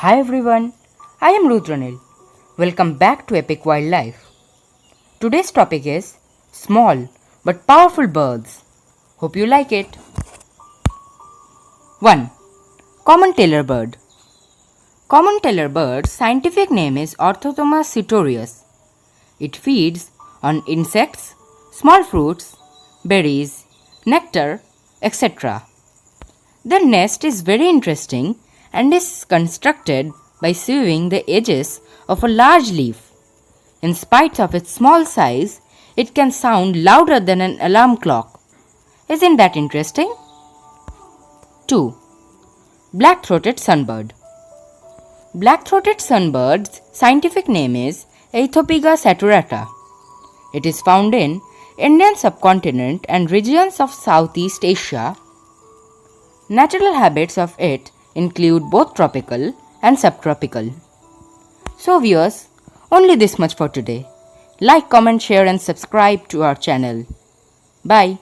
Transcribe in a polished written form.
Hi everyone, I am Rudranil. Welcome back to Epic Wildlife. Today's topic is small but powerful birds. Hope you like it. 1. Common tailor bird. Common tailor bird's scientific name is Orthothomus citorius. It feeds on insects, small fruits, berries, nectar, etc. Their nest is very interesting and is constructed by sewing the edges of a large leaf. In spite of its small size, it can sound louder than an alarm clock. Isn't that interesting? 2. Black-throated sunbird. Black-throated sunbird's scientific name is Aethopiga saturata. It is found in Indian subcontinent and regions of Southeast Asia. Natural habits of it include both tropical and subtropical. So viewers, only this much for today. Like, comment, share and subscribe to our channel. Bye.